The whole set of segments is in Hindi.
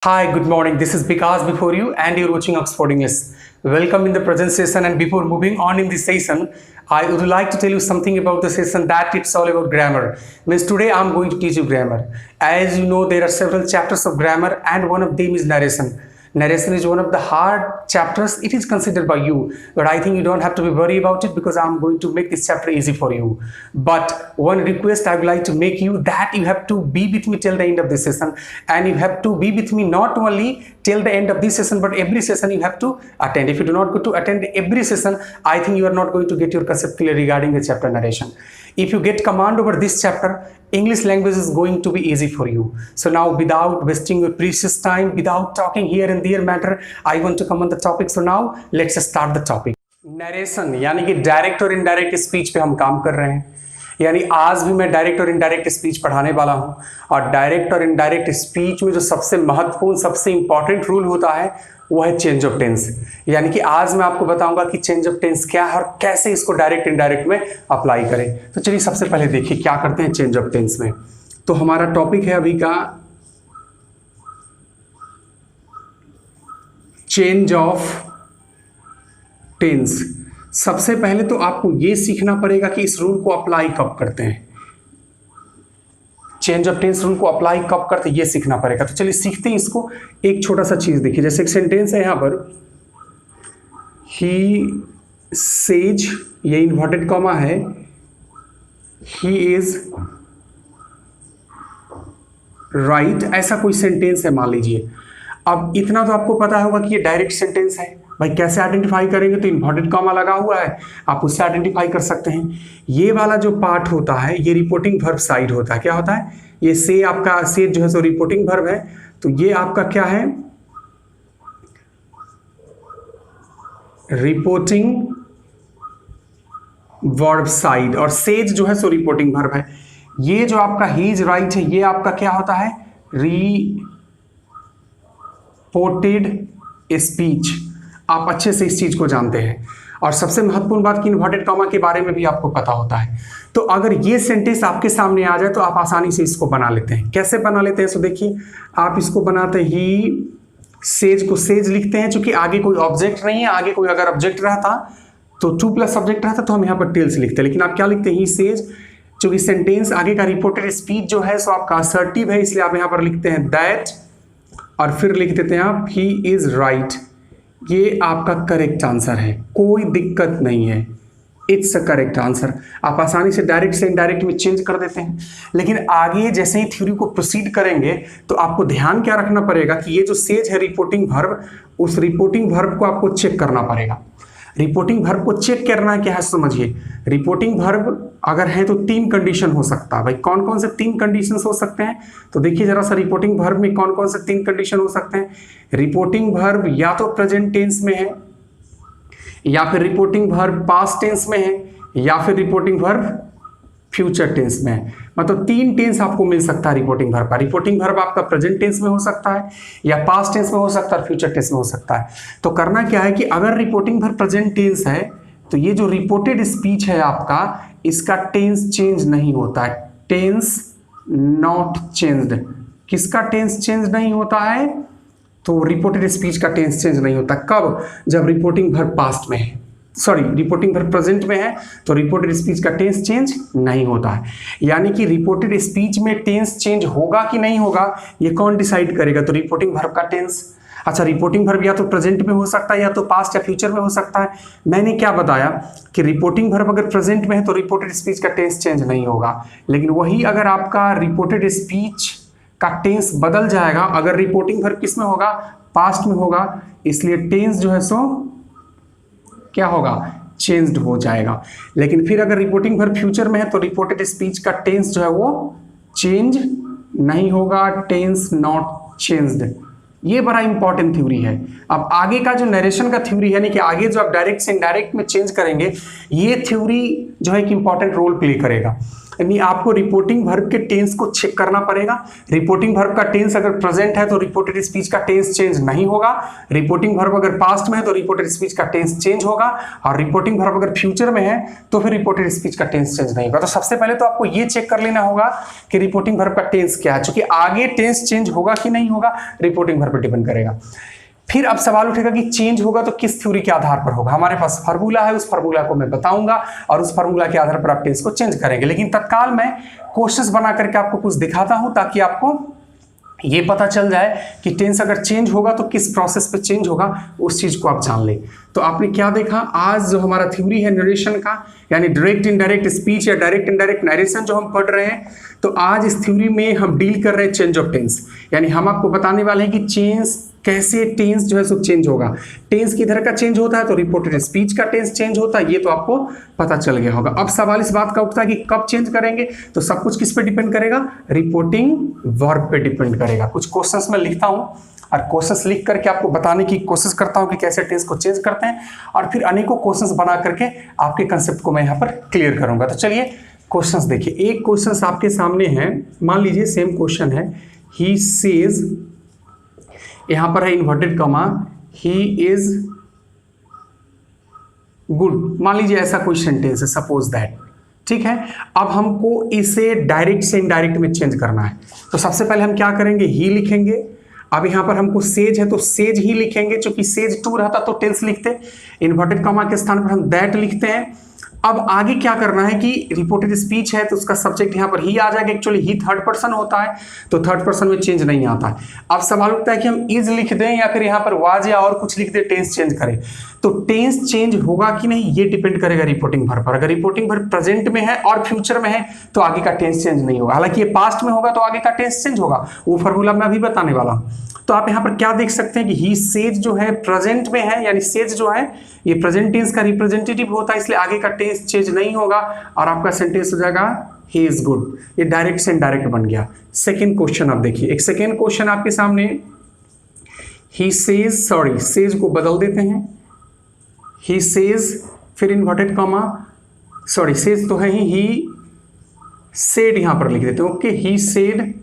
Hi, good morning. This is Vikas before you, and you're watching Oxford English. Welcome in the present session. And before moving on in this session, I would like to tell you something about the session that it's all about grammar. Means today I'm going to teach you grammar. As you know, there are several chapters of grammar, and one of them is narration. Narration is one of the hard chapters. It is considered by you, but I think you don't have to be worried about it because I'm going to make this chapter easy for you. But one request I would like to make you that you have to be with me till the end of this session, and you have to be with me not only till the end of this session, but every session you have to attend. If you do not go to attend every session, I think you are not going to get your concept clear regarding the chapter narration. If you get command over this chapter, English language is going to be easy for you. So now, without wasting your precious time, without talking here and there matter, I want to come on the topic. So now let's start the topic. Narration यानी कि डायरेक्ट और इनडायरेक्ट स्पीच पे हम काम कर रहे हैं. यानी आज भी मैं डायरेक्ट और इनडायरेक्ट स्पीच पढ़ाने वाला हूं. और डायरेक्ट और इनडायरेक्ट स्पीच में जो सबसे महत्वपूर्ण, सबसे इंपॉर्टेंट रूल होता है वो है चेंज ऑफ टेंस. यानी कि आज मैं आपको बताऊंगा कि चेंज ऑफ टेंस क्या है और कैसे इसको डायरेक्ट इनडायरेक्ट में अप्लाई करें. तो चलिए सबसे पहले देखिए क्या करते हैं चेंज ऑफ टेंस में. तो हमारा टॉपिक है अभी का चेंज ऑफ टेंस. सबसे पहले तो आपको यह सीखना पड़ेगा कि इस रूल को अप्लाई कब करते हैं. चेंज ऑफ टेंस रूल को अप्लाई कब करते हैं ये सीखना पड़ेगा. तो चलिए सीखते हैं इसको. एक छोटा सा चीज देखिए, जैसे एक सेंटेंस है यहां पर, ही सेज, ये इन्वर्टेड कॉमा है, ही इज राइट, ऐसा कोई सेंटेंस है मान लीजिए. अब इतना तो आपको पता होगा कि ये डायरेक्ट सेंटेंस है. भाई कैसे आइडेंटिफाई करेंगे, तो इन्वर्टेड कॉमा लगा हुआ है, आप उससे आइडेंटिफाई कर सकते हैं. ये वाला जो पार्ट होता है ये रिपोर्टिंग वर्ब साइड होता है. क्या होता है ये से, आपका से जो है सो रिपोर्टिंग वर्ब है. तो ये आपका क्या है, रिपोर्टिंग वर्ब साइड, और सेज जो है सो रिपोर्टिंग वर्ब है. ये जो आपका ही इज राइट है ये आपका क्या होता है, रिपोर्टेड स्पीच. आप अच्छे से इस चीज को जानते हैं. और सबसे महत्वपूर्ण बात कि इन्वर्टेड कॉमा के बारे में भी आपको पता होता है. तो अगर ये सेंटेंस आपके सामने आ जाए तो आप आसानी से इसको बना लेते हैं. कैसे बना लेते हैं, तो देखिए आप इसको बनाते ही सेज को सेज लिखते हैं. चूंकि आगे कोई ऑब्जेक्ट नहीं है, आगे कोई अगर ऑब्जेक्ट रहता तो टू प्लस सब्जेक्ट रहता तो हम यहाँ पर टेल्स लिखते हैं. लेकिन आप क्या लिखते हैं, ही सेज. चूंकि सेंटेंस आगे का रिपोर्टेड स्पीच जो है सो आपका असर्टिव है, इसलिए आप यहाँ पर लिखते हैं दैट, और फिर लिख देते हैं आप ही इज राइट. ये आपका करेक्ट आंसर है, कोई दिक्कत नहीं है, इट्स अ करेक्ट आंसर. आप आसानी से डायरेक्ट से इनडायरेक्ट में चेंज कर देते हैं. लेकिन आगे जैसे ही थ्योरी को प्रोसीड करेंगे तो आपको ध्यान क्या रखना पड़ेगा कि ये जो सेज है रिपोर्टिंग वर्ब, उस रिपोर्टिंग वर्ब को आपको चेक करना पड़ेगा. रिपोर्टिंग वर्ब को चेक करना क्या है समझिए. रिपोर्टिंग वर्ब अगर है तो तीन कंडीशन हो सकता है. भाई कौन कौन से तीन कंडीशंस हो सकते हैं, तो देखिए जरा सा रिपोर्टिंग वर्ब में कौन कौन से तीन कंडीशन हो सकते हैं. रिपोर्टिंग वर्ब या तो प्रेजेंट टेंस में है, या फिर रिपोर्टिंग वर्ब पास्ट टेंस में है, या फिर रिपोर्टिंग वर्ब फ्यूचर टेंस में है. मतलब तीन टेंस आपको मिल सकता है रिपोर्टिंग वर्ब का. रिपोर्टिंग वर्ब आपका प्रेजेंट टेंस में हो सकता है, या पास्ट टेंस में हो सकता है, फ्यूचर टेंस में हो सकता है. तो करना क्या है कि अगर रिपोर्टिंग वर्ब प्रेजेंट टेंस है तो ये जो रिपोर्टेड स्पीच है आपका, इसका टेंस चेंज नहीं होता है. Tense not changed. किसका टेंस चेंज नहीं होता है, तो रिपोर्टेड स्पीच का टेंस चेंज नहीं होता. कब, जब रिपोर्टिंग वर्ब पास्ट में है, सॉरी रिपोर्टिंग वर्ब प्रेजेंट में है, तो रिपोर्टेड स्पीच का टेंस चेंज नहीं होता है. यानी कि रिपोर्टेड स्पीच में टेंस चेंज होगा कि नहीं होगा ये कौन डिसाइड करेगा, तो रिपोर्टिंग वर्ब का टेंस. अच्छा, रिपोर्टिंग वर्ब या तो प्रेजेंट में हो सकता है, या तो पास्ट या फ्यूचर में हो सकता है. मैंने क्या बताया कि रिपोर्टिंग वर्ब अगर प्रेजेंट में है तो रिपोर्टेड स्पीच का टेंस चेंज नहीं होगा. लेकिन वही अगर आपका रिपोर्टेड स्पीच का टेंस बदल जाएगा, अगर रिपोर्टिंग वर्ब किस में होगा, पास्ट में होगा, इसलिए टेंस जो है सो क्या होगा, चेंज्ड हो जाएगा. लेकिन फिर अगर रिपोर्टिंग वर्ब फ्यूचर में है तो रिपोर्टेड स्पीच का टेंस जो है वो चेंज नहीं होगा. Tense not changed. ये बड़ा इंपॉर्टेंट थ्योरी है. अब आगे का जो नरेशन का थ्योरी है, यानी कि आगे जो आप डायरेक्ट से इनडायरेक्ट में चेंज करेंगे, ये थ्योरी जो है कि इंपॉर्टेंट रोल प्ले करेगा. यानी आपको रिपोर्टिंग वर्ब के टेंस को चेक करना पड़ेगा। रिपोर्टिंग वर्ब का टेंस अगर प्रेजेंट है तो रिपोर्टेड स्पीच का टेंस चेंज नहीं होगा। रिपोर्टिंग वर्ब अगर पास्ट में है तो रिपोर्टेड स्पीच का टेंस चेंज होगा, और रिपोर्टिंग वर्ब अगर फ्यूचर में है तो फिर रिपोर्टेड स्पीच का टेंस चेंज नहीं होगा। तो सबसे पहले तो आपको ये चेक कर लेना होगा कि रिपोर्टिंग वर्ब का टेंस क्या है, क्योंकि आगे टेंस चेंज होगा कि नहीं होगा रिपोर्टिंग वर्ब पर डिपेंड करेगा। फिर अब सवाल उठेगा कि चेंज होगा तो किस थ्योरी के आधार पर होगा। हमारे पास फार्मूला है, उस फार्मूला को मैं बताऊंगा और उस फार्मूला के आधार पर आप टेंस को चेंज करेंगे। लेकिन तत्काल मैं क्वेश्चंस बना करके आपको कुछ दिखाता हूं ताकि आपको ये पता चल जाए कि टेंस अगर चेंज होगा तो किस प्रोसेस पे चेंज होगा, उस चीज को आप जान लें। तो आपने क्या देखा, आज जो हमारा थ्योरी है नरेशन का, यानी डायरेक्ट इनडायरेक्ट स्पीच या डायरेक्ट इनडायरेक्ट नरेशन जो हम पढ़ रहे हैं, तो आज इस थ्योरी में हम डील कर रहे हैं चेंज ऑफ टेंस। यानी हम आपको बताने वाले हैं कि चेंज कैसे टेंस जो है सो चेंज होगा। टेंस किधर का चेंज होता है तो रिपोर्टेड स्पीच का टेंस चेंज होता है, ये तो आपको पता चल गया होगा। अब सवाल इस बात का उठता है कि कब चेंज करेंगे, तो सब कुछ किस पे डिपेंड करेगा, रिपोर्टिंग वर्ब पे डिपेंड करेगा। कुछ क्वेश्चंस मैं लिखता हूं और क्वेश्चंस लिख करके आपको बताने की कोशिश करता हूं कि कैसे टेंस को चेंज करते हैं, और फिर अनेकों क्वेश्चंस बना करके आपके कंसेप्ट को मैं यहाँ पर क्लियर करूंगा। तो चलिए क्वेश्चंस देखिए। एक क्वेश्चंस आपके सामने है, मान लीजिए सेम क्वेश्चन है, ही सेज, यहां पर है inverted comma, he is good, मान लीजिए ऐसा कोई सेंटेंस है, सपोज दैट, ठीक है। अब हमको इसे डायरेक्ट से इनडायरेक्ट में चेंज करना है, तो सबसे पहले हम क्या करेंगे, ही लिखेंगे। अब यहां पर हमको सेज है तो सेज ही लिखेंगे, क्योंकि सेज टू रहता तो टेंस लिखते, इन्वर्टेड कॉमा के स्थान पर हम दैट लिखते हैं। अब आगे क्या करना है कि रिपोर्टेड स्पीच है तो उसका सब्जेक्ट यहां पर ही आ जाएगा। एक्चुअली ही थर्ड पर्सन होता है तो थर्ड पर्सन में चेंज नहीं आता है। अब सवाल उठता है कि हम इज लिख दें या फिर यहां पर वाज या और कुछ लिख दें, टेंस चेंज करें। तो टेंस चेंज होगा कि नहीं ये डिपेंड करेगा रिपोर्टिंग वर्ब पर। अगर रिपोर्टिंग वर्ब प्रेजेंट में है और फ्यूचर में है तो आगे का टेंस चेंज नहीं होगा। हालांकि ये पास्ट में होगा तो आगे का टेंस चेंज होगा, वो फॉर्मूला मैं अभी बताने वाला हूं। तो आप यहां पर क्या देख सकते हैं कि ही सेज जो है प्रेजेंट में है, यानी सेज जो है ये प्रेजेंट टेंस का रिप्रेजेंटेटिव होता है, इसलिए आगे का टेंस चेंज नहीं होगा और आपका सेंटेंस हो जाएगा ही इज गुड। ये डायरेक्ट से इनडायरेक्ट बन गया। सेकंड क्वेश्चन आप देखिए, एक सेकंड क्वेश्चन आपके सामने, ही सेज, सॉरी सेज को बदल देते हैं, ही सेज फिर इन्वर्टेड कॉमा, सॉरी सेज तो है ही सेड यहां पर लिख देते हैं। Okay, he said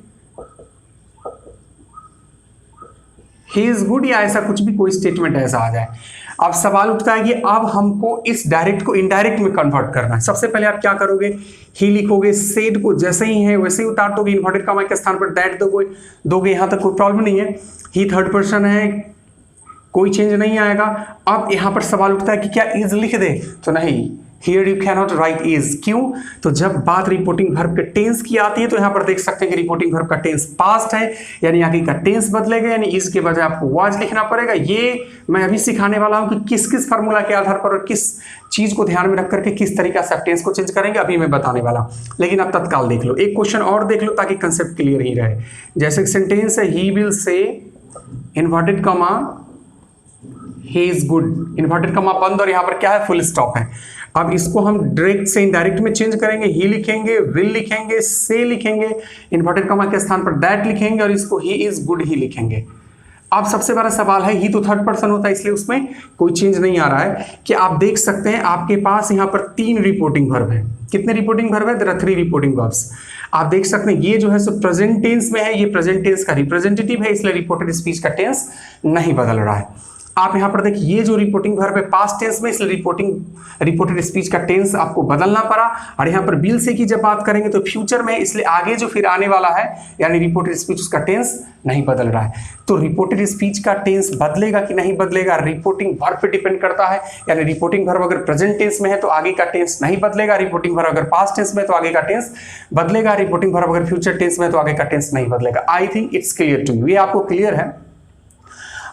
he is good, या ऐसा कुछ भी कोई स्टेटमेंट ऐसा आ जाए। अब सवाल उठता है कि अब हमको इस डायरेक्ट को इनडायरेक्ट में कन्वर्ट करना है। सबसे पहले आप क्या करोगे, ही लिखोगे, सेड को जैसे ही है वैसे ही उतार दोगे, इन्वर्टेड कॉमा के स्थान पर दैट दोगे, यहां तक कोई प्रॉब्लम नहीं है। ही थर्ड पर्सन है, कोई चेंज नहीं आएगा। अब यहां पर सवाल उठता है कि क्या इज लिख दे, तो नहीं, here you cannot right is. क्यों, तो जब बात रिपोर्टिंग वर्ब के टेंस की आती है तो यहां पर देख सकते हैं कि रिपोर्टिंग वर्ब का टेंस पास्ट है, यानी आगे का टेंस बदलेगा, यानी इज के बजाय आपको वाज लिखना पड़ेगा। ये मैं अभी सिखाने वाला हूं कि किस किस फार्मूला के आधार पर और किस चीज को ध्यान में रख करके किस तरीके से आप टेंस को चेंज करेंगे, अभी मैं बताने वाला हूं। लेकिन आप तत्काल देख लो, एक क्वेश्चन और देख लो ताकि कंसेप्ट क्लियर ही रहे। जैसे सेंटेंस है, he will say inverted comma he is good, inverted comma बंद और यहां पर क्या है, फुल स्टॉप है। अब इसको हम डायरेक्ट से इनडायरेक्ट में चेंज करेंगे, ही लिखेंगे, विल लिखेंगे, से लिखेंगे, इन्वर्टेड कॉमा के स्थान पर दैट लिखेंगे और इसको ही इज गुड ही लिखेंगे। अब सबसे बड़ा सवाल है, ही तो थर्ड पर्सन होता है इसलिए उसमें कोई चेंज नहीं आ रहा है, कि आप देख सकते हैं आपके पास यहाँ पर 3 रिपोर्टिंग वर्ब है। कितने रिपोर्टिंग वर्ब है, देयर आर 3 रिपोर्टिंग वर्ब्स। आप देख सकते हैं ये जो है सो प्रेजेंट टेंस में है, ये प्रेजेंट टेंस का रिप्रेजेंटेटिव है, इसलिए रिपोर्टेड स्पीच का टेंस नहीं बदल रहा है। आप यहां पर देखिए ये जो रिपोर्टिंग वर्ब है पास्ट टेंस में, इसलिए रिपोर्टेड स्पीच का टेंस आपको बदलना पड़ा। और यहां पर विल से की जब बात करेंगे तो फ्यूचर में, इसलिए आगे जो फिर आने वाला है यानी रिपोर्टेड स्पीच उसका टेंस नहीं बदल रहा है। तो रिपोर्टेड स्पीच का टेंस बदलेगा कि नहीं बदलेगा, रिपोर्टिंग वर्ब पे डिपेंड करता है। यानी रिपोर्टिंग वर्ब अगर प्रेजेंट टेंस में है तो आगे का टेंस नहीं बदलेगा, रिपोर्टिंग वर्ब अगर पास्ट टेंस में तो आगे का टेंस बदलेगा, रिपोर्टिंग वर्ब अगर फ्यूचर टेंस में तो आगे का टेंस नहीं बदलेगा। I think it's clear to you, ये आपको क्लियर है।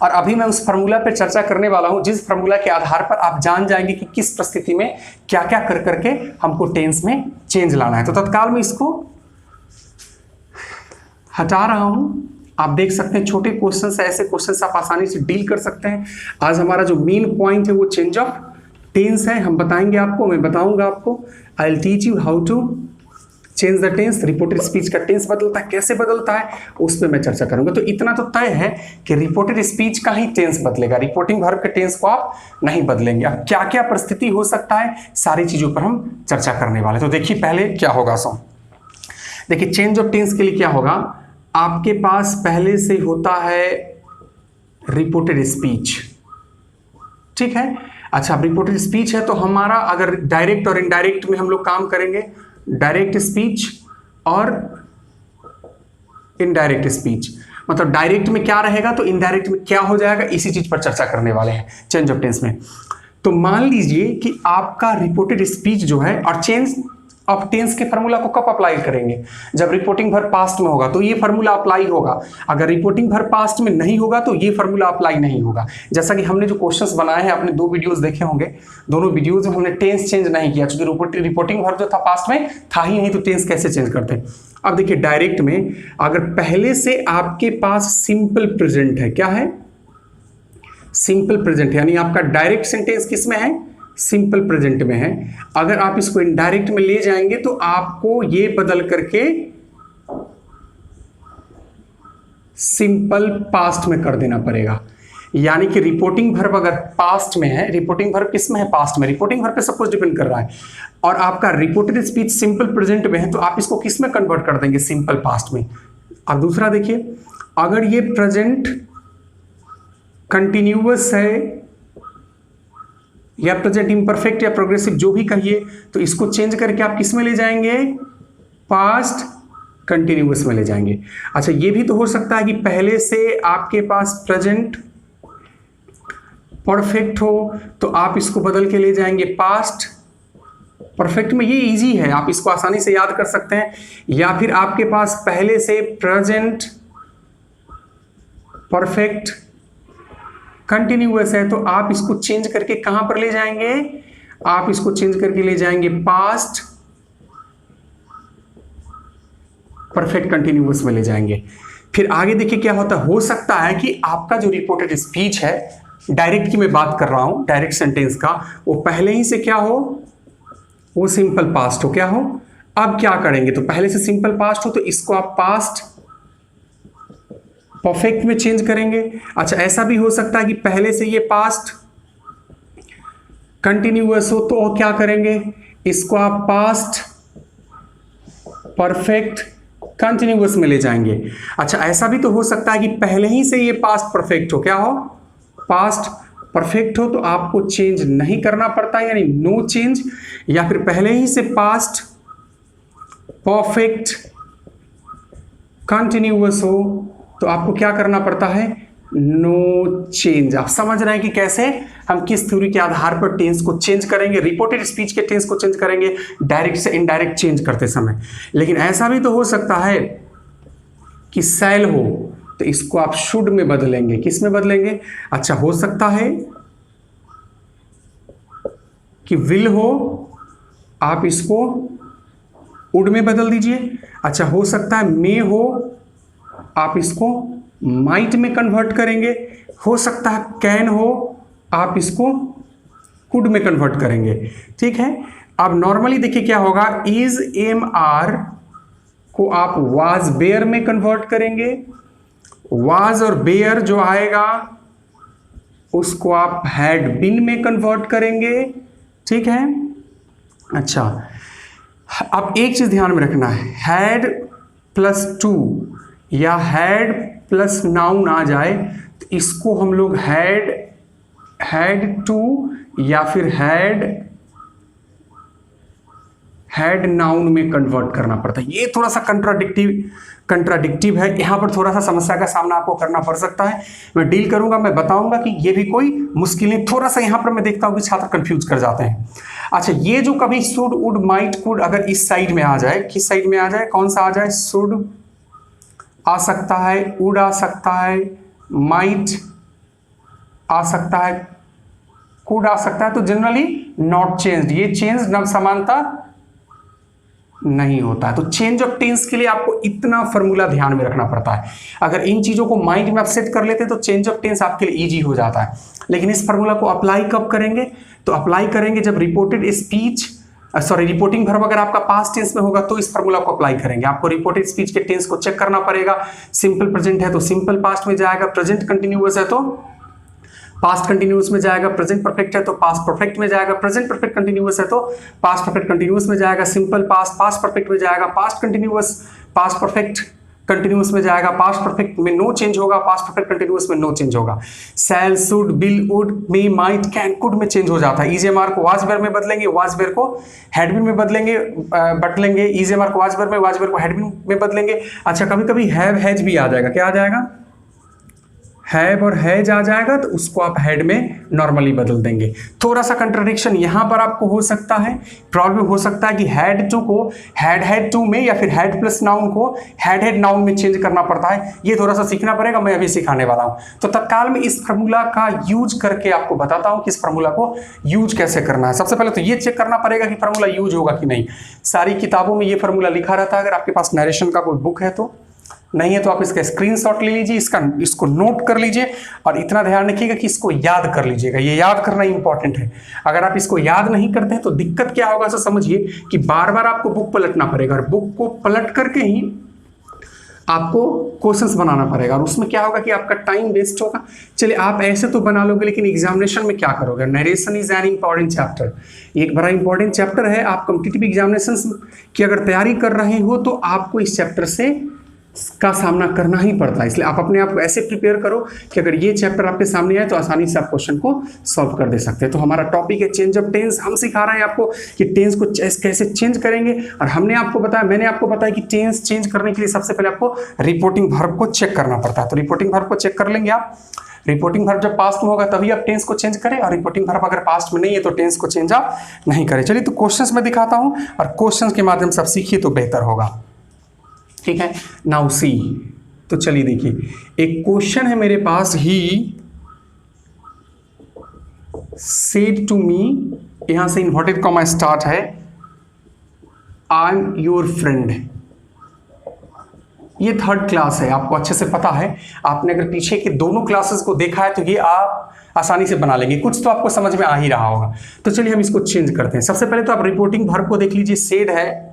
और अभी मैं उस फार्मूला पे चर्चा करने वाला हूं जिस फार्मूला के आधार पर आप जान जाएंगे कि किस परिस्थिति में क्या क्या कर करके हमको टेंस में चेंज लाना है। तो तत्काल में इसको हटा रहा हूं। आप देख सकते हैं छोटे क्वेश्चंस है, ऐसे क्वेश्चंस आप आसानी से डील कर सकते हैं। आज हमारा जो मेन पॉइंट है वो चेंज ऑफ टेंस है। हम बताएंगे आपको, मैं बताऊंगा आपको, I will teach you how to change the tense. Reported speech का टेंस बदलता है, कैसे बदलता है उस पर मैं चर्चा करूंगा। तो इतना तो तय है कि रिपोर्टेड स्पीच का ही टेंस बदलेगा, रिपोर्टिंग वर्ब के टेंस को आप नहीं बदलेंगे। अब क्या क्या परिस्थिति हो सकता है सारी चीजों पर हम चर्चा करने वाले। तो देखिए पहले क्या होगा। सो देखिए चेंज ऑफ टेंस के लिए क्या होगा, आपके पास पहले से होता है रिपोर्टेड स्पीच, ठीक है। अच्छा, रिपोर्टेड स्पीच है तो हमारा अगर डायरेक्ट और इनडायरेक्ट में हम लोग काम करेंगे, डायरेक्ट स्पीच और इनडायरेक्ट स्पीच, मतलब डायरेक्ट में क्या रहेगा तो इनडायरेक्ट में क्या हो जाएगा, इसी चीज पर चर्चा करने वाले हैं चेंज ऑफ टेंस में। तो मान लीजिए कि आपका रिपोर्टेड स्पीच जो है, और चेंज ऑफ टेंस के फॉर्मूला को कब अप्लाई करेंगे, जब रिपोर्टिंग वर्ब पास्ट में होगा तो ये फॉर्मूला अप्लाई होगा, अगर रिपोर्टिंग वर्ब पास्ट में नहीं होगा तो ये फॉर्मूला अप्लाई नहीं होगा। जैसा कि हमने जो क्वेश्चंस बनाए हैं, आपने 2 वीडियोस देखे होंगे, दोनों वीडियोस में हमने टेंस चेंज नहीं किया, क्योंकि रिपोर्टिंग वर्ब जो था पास्ट में था ही नहीं, तो टेंस कैसे चेंज करते। अब देखिए डायरेक्ट में अगर पहले से आपके पास सिंपल प्रेजेंट है, क्या है, सिंपल प्रेजेंट, यानी आपका डायरेक्ट सेंटेंस किस में है, सिंपल प्रेजेंट में है। अगर आप इसको इनडायरेक्ट में ले जाएंगे तो आपको ये बदल करके सिंपल पास्ट में कर देना पड़ेगा। यानी कि रिपोर्टिंग वर्ब अगर पास्ट में है, रिपोर्टिंग वर्ब किस में है, पास्ट में, रिपोर्टिंग वर्ब पे सब कुछ डिपेंड कर रहा है, और आपका रिपोर्टेड स्पीच सिंपल प्रेजेंट में है तो आप इसको किस में कन्वर्ट कर देंगे, सिंपल पास्ट में। अब दूसरा देखिए, अगर ये प्रेजेंट कंटिन्यूअस है या प्रेजेंट इम्परफेक्ट या प्रोग्रेसिव जो भी कहिए, तो इसको चेंज करके आप किस में ले जाएंगे, पास्ट कंटिन्यूअस में ले जाएंगे। अच्छा, ये भी तो हो सकता है कि पहले से आपके पास प्रेजेंट परफेक्ट हो तो आप इसको बदल के ले जाएंगे पास्ट परफेक्ट में। ये इजी है, आप इसको आसानी से याद कर सकते हैं। या फिर आपके पास पहले से प्रेजेंट परफेक्ट कंटिन्यूअस है तो आप इसको चेंज करके कहां पर ले जाएंगे, आप इसको चेंज करके ले जाएंगे पास्ट परफेक्ट कंटिन्यूअस में ले जाएंगे। फिर आगे देखिए क्या होता है, हो सकता है कि आपका जो रिपोर्टेड स्पीच है, डायरेक्ट की मैं बात कर रहा हूं, डायरेक्ट सेंटेंस का, वो पहले ही से क्या हो, वो सिंपल पास्ट हो, क्या हो। अब क्या करेंगे, तो पहले से सिंपल पास्ट हो तो इसको आप पास्ट परफेक्ट में चेंज करेंगे। अच्छा, ऐसा भी हो सकता है कि पहले से ये पास्ट कंटिन्यूअस हो तो क्या करेंगे, इसको आप पास्ट परफेक्ट कंटिन्यूअस में ले जाएंगे। अच्छा, ऐसा भी तो हो सकता है कि पहले ही से ये पास्ट परफेक्ट हो, क्या हो, पास्ट परफेक्ट हो तो आपको चेंज नहीं करना पड़ता, यानी नो चेंज। या फिर पहले ही से पास्ट परफेक्ट कंटिन्यूअस हो तो आपको क्या करना पड़ता है, नो चेंज। आप समझ रहे हैं कि कैसे हम किस थ्योरी के आधार पर टेंस को चेंज करेंगे, रिपोर्टेड स्पीच के टेंस को चेंज करेंगे डायरेक्ट से इनडायरेक्ट चेंज करते समय। लेकिन ऐसा भी तो हो सकता है कि शैल हो तो इसको आप शुड में बदलेंगे, किस में बदलेंगे। अच्छा, हो सकता है कि विल हो, आप इसको वुड में बदल दीजिए। अच्छा, हो सकता है मे हो, आप इसको माइट में कन्वर्ट करेंगे। हो सकता है कैन हो, आप इसको कुड में कन्वर्ट करेंगे, ठीक है। अब नॉर्मली देखिए क्या होगा, इज एम आर को आप वाज बेयर में कन्वर्ट करेंगे, वाज और बेयर जो आएगा उसको आप हैड बीन में कन्वर्ट करेंगे, ठीक है। अच्छा, अब एक चीज ध्यान में रखना है, हैड प्लस टू या हैड प्लस नाउन आ जाए तो इसको हम लोग हैड टू या फिर हैड नाउन में कन्वर्ट करना पड़ता है। ये थोड़ा सा कंट्राडिक्टिव है, यहां पर थोड़ा सा समस्या का सामना आपको करना पड़ सकता है। मैं डील करूंगा, मैं बताऊंगा कि ये भी कोई मुश्किलें, थोड़ा सा यहां पर मैं देखता हूं कि छात्र कंफ्यूज कर जाते हैं। अच्छा, ये जो कभी शुड वुड माइट कुड अगर इस साइड में आ जाए, किस साइड में आ जाए, कौन सा आ जाए, शुड आ सकता है, वुड आ सकता है, माइट आ सकता है, कुड आ सकता है, तो जनरली नॉट चेंज्ड, ये चेंज नव समानता नहीं होता है। तो चेंज ऑफ टेंस के लिए आपको इतना फॉर्मूला ध्यान में रखना पड़ता है। अगर इन चीजों को माइंड में आप सेट कर लेते तो चेंज ऑफ टेंस आपके लिए इजी हो जाता है। लेकिन इस फॉर्मूला को अप्लाई कब करेंगे, तो अप्लाई करेंगे जब रिपोर्टेड स्पीच रिपोर्टिंग वर्ब अगर आपका पास्ट टेंस में होगा तो इस फॉर्मूला को अप्लाई करेंगे। आपको रिपोर्टेड स्पीच के टेंस को चेक करना पड़ेगा, सिंपल प्रेजेंट है तो सिंपल पास्ट में जाएगा, प्रेजेंट कंटिन्यूअस है तो पास्ट कंटिन्यूअस में जाएगा, प्रेजेंट परफेक्ट है तो पास्ट परफेक्ट में जाएगा, प्रेजेंट परफेक्ट कंटिन्यूअस है तो पास्ट परफेक्ट कंटिन्यूअस में जाएगा, सिंपल पास्ट पास्ट परफेक्ट में जाएगा, past continuous past perfect continuous में जाएगा, पास्ट परफेक्ट में नो चेंज होगा, पास्ट परफेक्ट कंटिन्यूअस में नो चेंज होगा। Shall, should, will, would, may, might, can, could में चेंज हो जाता है। इज एम आर को वाज वेयर में बदलेंगे, वाज वेयर को हैड बीन में बदलेंगे, इज एम आर को वाज वेयर को हैड बीन में बदलेंगे। अच्छा, कभी कभी हैव हैज भी आ जाएगा। क्या आ जाएगा? हैव और हैज आ जाएगा तो उसको आप हैड में नॉर्मली बदल देंगे। थोड़ा सा कंट्राडिक्शन यहां पर आपको हो सकता है, प्रॉब्लम हो सकता है कि हैड टू को हैड टू में या फिर हैड प्लस नाउन को हैड नाउन में चेंज करना पड़ता है। ये थोड़ा सा सीखना पड़ेगा, मैं अभी सिखाने वाला हूं। तो तत्काल में इस फार्मूला का यूज करके आपको बताता हूं कि इस फार्मूला को यूज कैसे करना है। सबसे पहले तो ये चेक करना पड़ेगा कि फार्मूला यूज होगा कि नहीं। सारी किताबों में ये फार्मूला लिखा रहता है। अगर आपके पास नरेशन का कोई बुक है तो, नहीं है तो आप इसका स्क्रीनशॉट ले लीजिए, इसको नोट कर लीजिए और इतना ध्यान रखिएगा कि इसको याद कर लीजिएगा। ये याद करना इंपॉर्टेंट है। अगर आप इसको याद नहीं करते हैं तो दिक्कत क्या होगा, सो समझिए कि बार बार आपको बुक पलटना पड़ेगा और बुक को पलट करके ही आपको क्वेश्चंस बनाना पड़ेगा और उसमें क्या होगा कि आपका टाइम वेस्ट होगा। चलिए, आप ऐसे तो बना लोगे लेकिन एग्जामिनेशन में क्या करोगे? Narration is an important chapter, एक बड़ा इंपॉर्टेंट चैप्टर है। आप कॉम्पिटिटिव एग्जामिनेशन की अगर तैयारी कर रहे हो तो आपको इस चैप्टर से का सामना करना ही पड़ता है। इसलिए आप अपने आप को ऐसे प्रिपेयर करो कि अगर ये चैप्टर आपके सामने आए तो आसानी से आप क्वेश्चन को सॉल्व कर दे सकते हैं। तो हमारा टॉपिक है चेंज ऑफ टेंस। हम सिखा रहे हैं आपको कि टेंस को कैसे चेंज करेंगे और मैंने आपको बताया कि टेंस चेंज करने के लिए सबसे पहले आपको रिपोर्टिंग वर्ब को चेक करना पड़ता है। तो रिपोर्टिंग वर्ब को चेक कर लेंगे आप। रिपोर्टिंग वर्ब जब पास्ट में होगा तभी आप टेंस को चेंज करें और रिपोर्टिंग वर्ब अगर पास्ट में नहीं है तो टेंस को चेंज आप नहीं करें। चलिए, तो क्वेश्चंस में दिखाता हूं और क्वेश्चंस के माध्यम से आप सीखिए तो बेहतर होगा। ठीक है, नाउ सी। तो चलिए देखिए, एक क्वेश्चन है मेरे पास। ही सेड टू मी, यहां से इन्वर्टेड कॉमा स्टार्ट है, आई एम योर फ्रेंड। ये थर्ड क्लास है, आपको अच्छे से पता है। आपने अगर पीछे के दोनों क्लासेस को देखा है तो ये आप आसानी से बना लेंगे। कुछ तो आपको समझ में आ ही रहा होगा। तो चलिए हम इसको चेंज करते हैं। सबसे पहले तो आप रिपोर्टिंग वर्ब को देख लीजिए। सेड है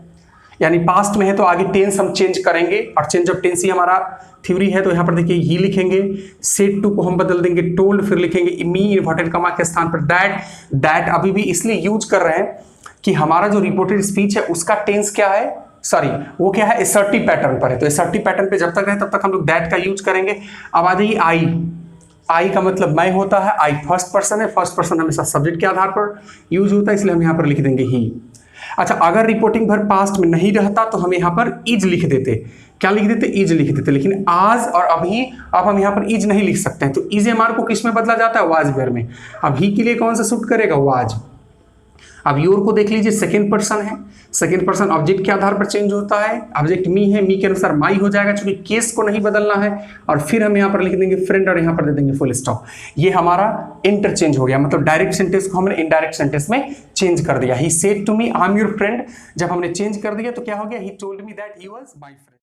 यानी पास्ट में है तो आगे टेंस हम चेंज करेंगे और चेंज ऑफ टेंस ही हमारा थ्योरी है। तो यहां पर देखिए ही लिखेंगे, सेड टू को हम बदल देंगे टोल्ड, फिर लिखेंगे मी इन्वर्टेड कॉमा के स्थान पर दैट अभी भी इसलिए यूज कर रहे हैं कि हमारा जो रिपोर्टेड स्पीच है उसका टेंस क्या है, वो क्या है, असर्टिव पैटर्न पर है। तो असर्टिव पैटर्न पे जब तक रहे तब तक हम लोग दैट का यूज करेंगे। अब आ जाइए आई का मतलब मैं होता है। आई फर्स्ट पर्सन है, फर्स्ट पर्सन हमेशा सब्जेक्ट के आधार पर यूज होता है, इसलिए हम यहां पर लिख देंगे ही। अच्छा, अगर रिपोर्टिंग वर्ब पास्ट में नहीं रहता तो हम यहां पर इज लिख देते। क्या लिख देते? इज लिख देते। लेकिन आज और अभी अब हम यहां पर इज नहीं लिख सकते हैं। तो इज एम आर को किस में बदला जाता है? वाज वेयर में। अब ही के लिए कौन सा सूट करेगा? वाज। अब योर को देख लीजिए, सेकेंड पर्सन है। सेकेंड पर्सन ऑब्जेक्ट के आधार पर चेंज होता है। ऑब्जेक्ट मी है, मी के अनुसार माई हो जाएगा क्योंकि केस को नहीं बदलना है। और फिर हम यहाँ पर लिख देंगे फ्रेंड और यहाँ पर दे देंगे फुल स्टॉप। ये हमारा इंटरचेंज हो गया, मतलब डायरेक्ट सेंटेंस को हमने इनडायरेक्ट सेंटेंस में चेंज कर दिया। He said to me I am your friend, जब हमने चेंज कर दिया तो क्या हो गया? He told me that he was my friend.